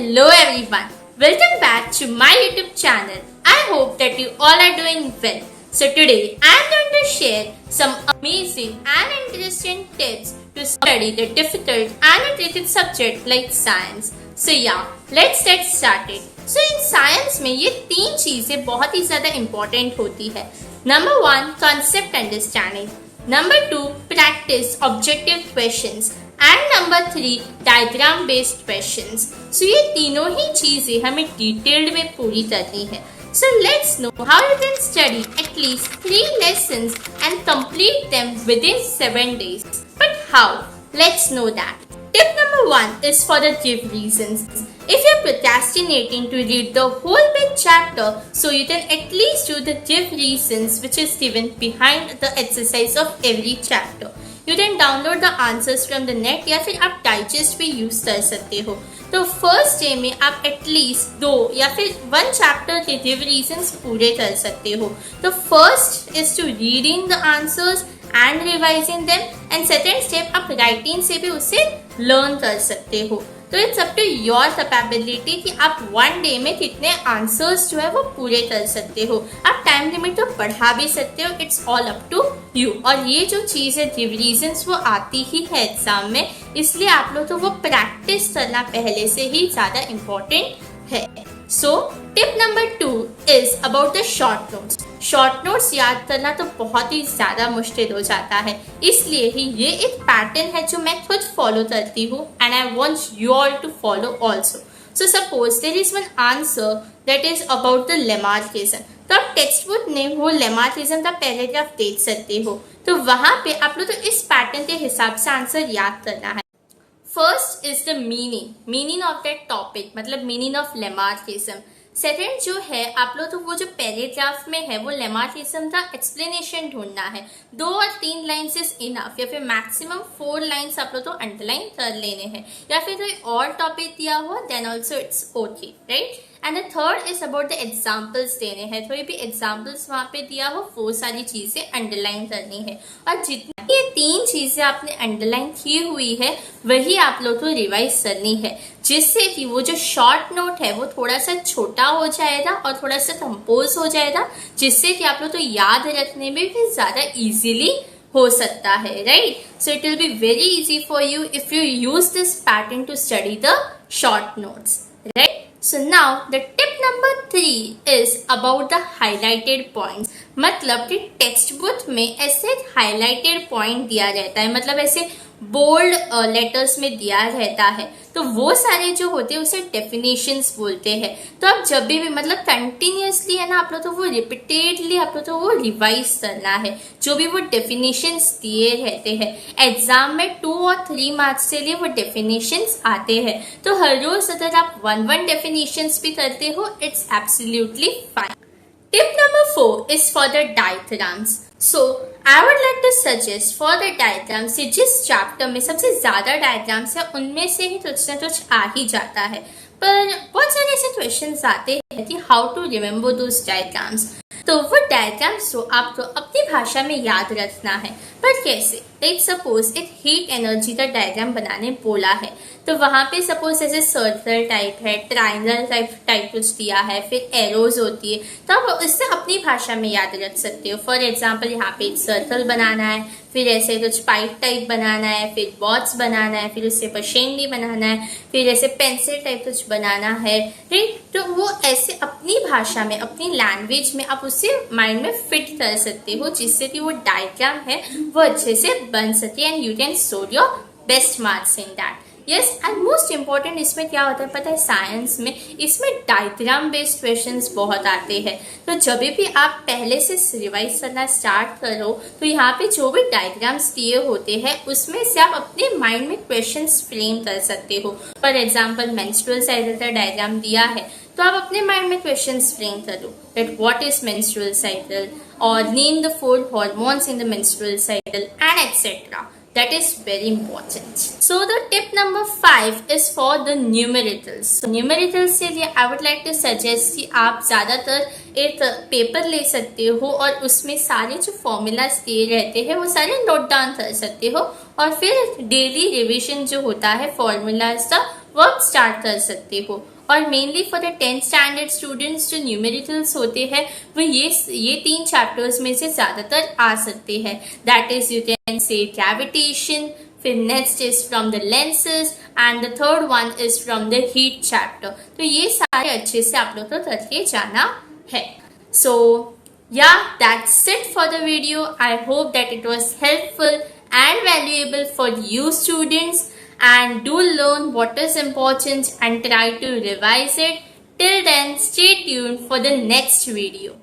Hello everyone, welcome back to my YouTube channel. I hope that you all are doing well. So today I am going to share some amazing and interesting tips to study the difficult and a tricky subject like science. So yeah, let's get started. So in science में ये तीन चीजें बहुत ही ज्यादा important होती है. Number 1, concept understanding. Number 2, practice objective questions. And number 3, diagram based questions. So ये तीनों ही चीजें हमें डिटेल्ड में पूरी करनी है. So let's know how you can study at least 3 lessons and complete them within 7 days. But how? Let's know that. Tip number 1 is for the give reasons. If you're procrastinating to read the whole big chapter, so you can at least do the give reasons which is given behind the exercise of every chapter. You can download the answers from the net या फिर आप digest भी use कर सकते हो. तो first day में आप एटलीस्ट 2 या फिर 1 चैप्टर के गिव रीजंस पूरे कर सकते हो. तो first is to reading the answers and revising them and second step आप राइटिंग से भी उसे लर्न कर सकते हो. तो it's up to your capability कि आप 1 डे में कितने आंसर्स जो है वो पूरे कर सकते हो. आप टाइम लिमिट तो बढ़ा भी सकते हो. It's all up to you. और ये जो चीज़ है गिव रीजंस वो आती ही है एग्जाम में, इसलिए आप लोग तो वो प्रैक्टिस करना पहले से ही ज़्यादा इम्पोर्टेंट है. So tip number 2 is about the short notes. Short notes याद करना तो बहुत ही ज्यादा मुश्किल हो जाता है, इसलिए ही ये एक पैटर्न है जो मैं खुद फॉलो करती हूँ and I want you all to follow also. So suppose there is one answer that is about the Lamarckism. तो आप टेक्स्ट बुक में वो लेमार्किज्म का पैराग्राफ देख सकते हो. तो वहां पे आप लोग तो इस पैटर्न के हिसाब से आंसर याद करना है. First is the meaning of that topic, मतलब मीनिंग ऑफ लेमार्किज्म. सेकेंड जो है आप लोग तो वो जो पैराग्राफ में है वो लेमार्किज्म का एक्सप्लेनेशन ढूंढना है. 2 और 3 लाइन्स इज इनफ या फिर मैक्सिमम 4 लाइन्स आप लोग तो अंडरलाइन कर लेने हैं. या फिर कोई और टॉपिक दिया हुआ then also it's okay, right. And the third is about the examples देने हैं. कोई भी एग्जाम्पल्स वहां पे दिया हो वो सारी चीजें अंडरलाइन करनी है. और जितनी ये 3 चीजें आपने अंडरलाइन की हुई है वही आप लोग को रिवाइज करनी है, जिससे कि वो जो शॉर्ट नोट है वो थोड़ा सा छोटा हो जाएगा और थोड़ा सा कंपोज हो जाएगा, जिससे कि आप लोग तो याद रखने में भी ज्यादा इजीली हो सकता है, right. So it will be very easy for you if you use this pattern to study the short notes, right. So now the tip number 3 is about the highlighted points. मतलब कि text book में ऐसे highlighted point दिया रहता है, मतलब ऐसे bold letters में दिया रहता है. तो वो सारे जो होते हैं उसे डेफिनेशंस बोलते हैं. तो आप जब भी मतलब कंटिन्यूअसली है ना आप लोग तो वो रिपीटेडली आप लोग तो वो रिवाइज करना है जो भी वो डेफिनेशंस दिए रहते हैं. एग्जाम में 2 और 3 मार्क्स के लिए वो डेफिनेशंस आते हैं. तो हर रोज अगर आप 1 डेफिनेशंस भी करते हो it's absolutely fine. Tip number 4 is for the diagrams. So I would like to suggest for the diagrams से जिस चैप्टर में सबसे ज्यादा डायग्राम्स है उनमें से ही कुछ न कुछ आ ही जाता है, पर बहुत सारे ऐसे क्वेश्चंस आते हैं कि how to remember those diagrams. तो वो डायग्राम्स को आपको अपनी भाषा में याद रखना है. पर कैसे? लाइक सपोज एक हीट एनर्जी का डायग्राम बनाने बोला है, तो वहां पे सपोज ऐसे सर्कल टाइप है, ट्राइंगल टाइप कुछ दिया है, फिर एरोज होती है, तो आप इससे अपनी भाषा में याद रख सकते हो. फॉर एग्जाम्पल यहाँ पे एक सर्कल बनाना है, फिर ऐसे कुछ पाइप टाइप बनाना है, फिर बॉक्स बनाना है, फिर उससे मशीनरी बनाना है, फिर ऐसे पेंसिल टाइप कुछ बनाना है, राइट. तो वो ऐसे अपनी भाषा में अपनी लैंग्वेज में आप उसे माइंड में फिट कर सकते हो, जिससे कि वो डायग्राम है वो अच्छे से बन सके and you can score your best marks in that. Yes, and most important इसमें क्या होता है पता है, साइंस में इसमें डायग्राम बेस्ड क्वेश्चंस बहुत आते हैं. तो जब भी आप पहले से रिवाइज करना स्टार्ट करो तो यहाँ पे जो भी डायग्राम्स दिए होते हैं उसमें से आप अपने माइंड में क्वेश्चंस फ्रेम कर सकते हो. फॉर एग्जाम्पल मेंस्ट्रुअल साइकिल का डायग्राम दिया है तो आप अपने माइंड में क्वेश्चंस फ्रेम करो that what is menstrual cycle और name the 4 hormones in the menstrual cycle and etcetera. That is very important. So the tip number 5 is for the numericals. So numericals के लिए I would like to suggest कि आप ज़्यादातर एक paper ले सकते हो और उसमें सारे जो फॉर्मूलाज दिए रहते हैं वो सारे नोट डाउन कर सकते हो और फिर डेली रिविजन जो होता है फॉर्मूलाज का वर्क स्टार्ट कर सकते हो. और mainly for the 10th standard students जो न्यूमेरिकल्स होते हैं वो ये 3 चैप्टर्स में से ज्यादातर आ सकते हैं. That is you can say gravitation, फिर next is from the lenses and the third one is from the heat chapter. तो ये सारे अच्छे से आप लोग को करके जाना है. So yeah, that's it for the video. I hope that it was helpful and valuable for you students, and do learn what is important and try to revise it. Till then, stay tuned for the next video.